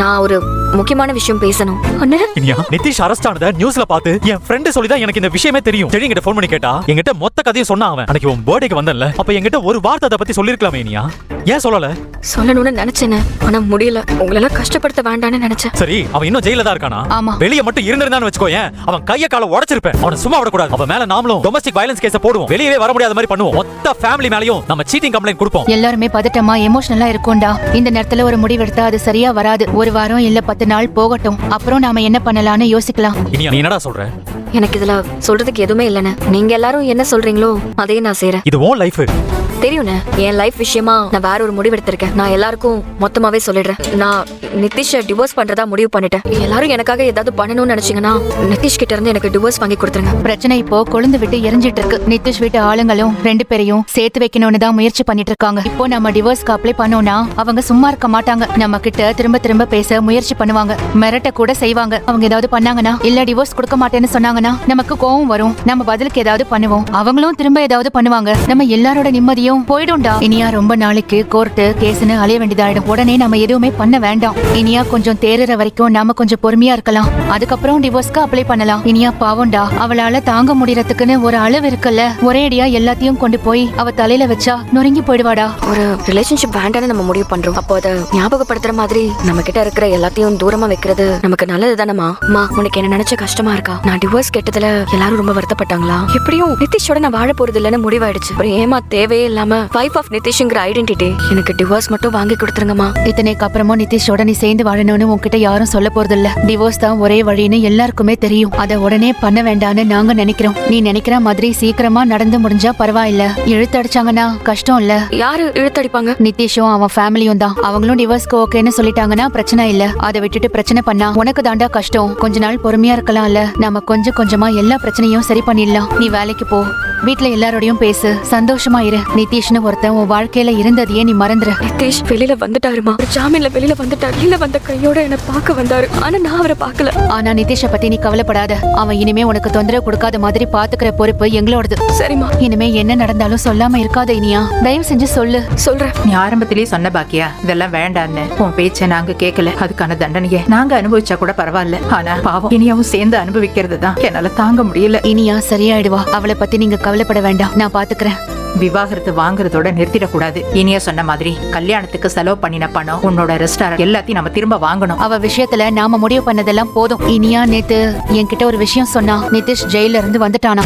நான் ஒரு முக்கியமான விஷயம் பேசணும். அண்ணே, இனியா நிதிஷ் அரெஸ்ட் ஆனத நியூஸ்ல பார்த்து என் ஃப்ரெண்ட் சொல்லி தான் எனக்கு இந்த விஷயமே தெரியும். சரி என்கிட்ட ஃபோன் பண்ணி கேட்டா என்கிட்ட மொத்த கதையும் சொன்னா அவன். அன்னைக்கு உன் பர்த்டேக்கு வந்தல்ல, அப்ப என்கிட்ட ஒரு வார்த்தை அதை பத்தி சொல்லிருக்கலாமே இனியா, ஏன் சொல்லல? சொல்லணும்னு நினைச்சேனே, ஆனா முடியல. உங்களெல்லாம் கஷ்டப்படுத்த வேண்டாம்னு நினைச்சேன். சரி அவன் இன்னும் ஜெயில தான் இருக்கானா? ஆமா. வெளிய மட்டும் இருந்திருந்தான்னு வெச்சுக்கோயேன், அவன் கைய கால உடைச்சிருப்பேன். அவனை சும்மா விட கூடாது. அவன் மேல நாமளும் டொமஸ்டிக் வயலன்ஸ் கேஸ் போடுவோம். வெளியவே வர முடியாத மாதிரி பண்ணுவோம். மொத்த ஃபேமிலி மேலயும் நம்ம சீட்டிங் கம்ப்ளைண்ட் கொடுப்போம். எல்லாருமே பதட்டமா எமோஷனலா இருக்கும்டா. இந்த நேரத்துல ஒரு முடிவெடுத்தா அது சரியா வராது. ஒரு வாரம் இல்ல 10 நாள் போகட்டும், அப்புறம் நாம என்ன பண்ணலாம்னு யோசிக்கலாம். இனியா நீ என்னடா சொல்ற? எனக்கு இதுல சொல்றதுக்கு எதுவுமே இல்லைன்னு. நீங்க எல்லாரும் என்ன சொல்றீங்களோ அதையே நான் செய்றேன். இது உன் லைஃப். தெரியும்ண்ணே, என் லைஃப் விஷயமா நான் வேற ஒரு முடிவு எடுத்திருக்கேன். நான் எல்லாருக்கும் மொத்தமாவே சொல்லிடுறேன். நான் நிதிஷை டிவோர்ஸ் பண்றதா முடிவு பண்ணிட்டேன். எல்லாரும் எனக்காக ஏதாவது பண்ணணும்னு நினைச்சீங்கன்னா நிதிஷ் கிட்ட இருந்து எனக்கு டிவோர்ஸ் வாங்கி கொடுத்துருங்க. பிரச்சனை இப்போ கொழுந்து விட்டு எரிஞ்சிட்டு இருக்கு. நிதிஷ் வீட்டு ஆளுங்களும் 2 பேரையும் சேர்த்து வைக்கணும்னு தான் முயற்சி பண்ணிட்டு இருக்காங்க. இப்போ நம்ம டிவோர்ஸ்க்கு அப்ளை பண்ணோம்னா அவங்க சும்மா இருக்க மாட்டாங்க. நம்ம கிட்ட திரும்ப திரும்ப பேச முயற்சி பண்ணுவாங்க, மிரட்ட கூட செய்வாங்க. அவங்க ஏதாவது பண்ணாங்கன்னா, இல்ல டிவோர்ஸ் கொடுக்க மாட்டேன்னு சொன்னாங்கன்னா நமக்கு கோவம் வரும். நம்ம பதிலுக்கு ஏதாவது பண்ணுவோம், அவங்களும் திரும்ப ஏதாவது பண்ணுவாங்க. நம்ம எல்லாரோட நிம்மதியும் போயிடும்டா. இனியா ரொம்ப நாளைக்கு கோர்ட்டு கேஸ்னு அலைய வேண்டியதாயிடும். உடனே நம்ம எதுவுமே பண்ண வேண்டாம். இனியா கொஞ்சம் தேறுற வரைக்கும் நாம கொஞ்சம் பொறுமையா இருக்கலாம். அதுக்கப்புறம் டிவோர்ஸ்க்கு அப்ளை பண்ணலாம். இனியா பாவம்டா, அவளால தாங்க முடியறதுக்குன்னு ஒரு அளவு இருக்குல்ல. ஒரேடியா எல்லாத்தையும் கொண்டு போய் அவ தலையில வச்சா நொறுங்கி போயிடுவாடா. ஒரு ரிலேஷன்ஷிப் வேண்டான்னு நம்ம முடிவு பண்றோம். அப்போ அதை ஞாபகப்படுத்துற மாதிரி நம்ம கிட்ட இருக்கிற எல்லாத்தையும் தூரமா வைக்கிறது நமக்கு நல்லது தானேமா? அம்மா, உனக்கு என்ன நினைச்ச கஷ்டமா இருக்கா? நான் டிவோர்ஸ் கேட்டதுல எல்லாரும் ரொம்ப வருத்தப்பட்டாங்களா? எப்படியும் நிதிஷோட நான் வாழ போறது இல்லைன்னு முடிவாயிடுச்சு. அப்புறம் ஏமா தேவையே இல்லாம வைஃப் ஆஃப் நிதிஷ்ங்கிற ஐடென்டிட்டி, எனக்கு டிவோர்ஸ் மட்டும் வாங்கி கொடுத்துருங்கம்மா. இத்தனைக்கு அப்புறமும் நிதிஷோட நீ சேர்ந்து வாழணும்னு உன்கிட்ட யாரும் சொல்ல போறது இல்ல. டிவோர்ஸ் தான் ஒரே வழின்னு எல்லாருக்குமே தெரியும். அதை உடனே பண்ண வேண்டாம்னு நாங்க நினைக்கிறோம். நீ நினைக்கிற மாதிரி சீக்கிரமா நடந்து முடிஞ்சா பரவாயில்ல. இழுத்தடிச்சாங்கன்னா கஷ்டம் இல்ல. யாரு இழுத்தடிப்பாங்க? நிதிஷும் அவன் ஃபேமிலியும் தான். அவங்களும் டிவோர்ஸ்க்கு ஓகேன்னு சொல்லிட்டாங்கன்னா பிரச்சனை இல்ல. அதை விட்டுட்டு பிரச்சனை பண்ணா உனக்கு தாண்டா கஷ்டம். கொஞ்ச நாள் பொறுமையா இருக்கலாம்ல. நம்ம கொஞ்சம் கொஞ்சமா எல்லா பிரச்சனையும் சரி பண்ணிடலாம். நீ வேலைக்கு போ, வீட்டுல எல்லாரோடையும் பேசு, சந்தோஷமா இரு. நிதிஷ்னு ஒருத்தன் உன் வாழ்க்கையில இருந்ததையே நீ மறந்துரு. நிதிஷ் வெளியில வந்துட்டாருமா. ஜாமீன்ல வெளியில வந்துட்டாரு. வெளியில வந்த கையோட என்ன பார்க்க வந்தாரு. ஆனா நான் அவரை பார்க்கல. ஆனா நிதிஷை பத்தி நீ கவலைப்படாத. அவன் இனிமே உனக்கு தொந்தரவு கொடுக்காத மாதிரி பாத்துக்கிற பொறுப்பு எங்களோடது. சரிம்மா. இனிமே என்ன நடந்தாலும் சொல்லாம இருக்காத இனியா. தயவு செஞ்சு சொல்லு. சொல்றேன். நீ ஆரம்பத்திலேயே சொன்ன பாக்கியா, இதெல்லாம் வேண்டான்னு. உன் பேச்ச நாங்க கேட்கல. அதுக்கான தண்டனையை நாங்க அனுபவிச்சா கூட பரவாயில்ல. ஆனா பாவம் இனியாவும் சேர்ந்து அனுபவிக்கிறது தான் என்னால தாங்க முடியல. இனியா சரியாயிடுவா. அவளை பத்தி நீங்க கவலைப்பட வேண்டாம், நான் பாத்துக்கிறேன். விவாகரத்து வாங்குறதோட நிறுத்திடக்கூடாது. இனியா சொன்ன மாதிரி கல்யாணத்துக்கு செலவு பண்ணின பணம், உன்னோட ரெஸ்டாரண்ட் எல்லாத்தையும் நம்ம திரும்ப வாங்கணும். அவ விஷயத்துல நாம முடிவு பண்ணதெல்லாம் போதும். இனியா நேத்து என்கிட்ட ஒரு விஷயம் சொன்னா. நிதிஷ் ஜெயில இருந்து வந்துட்டானா.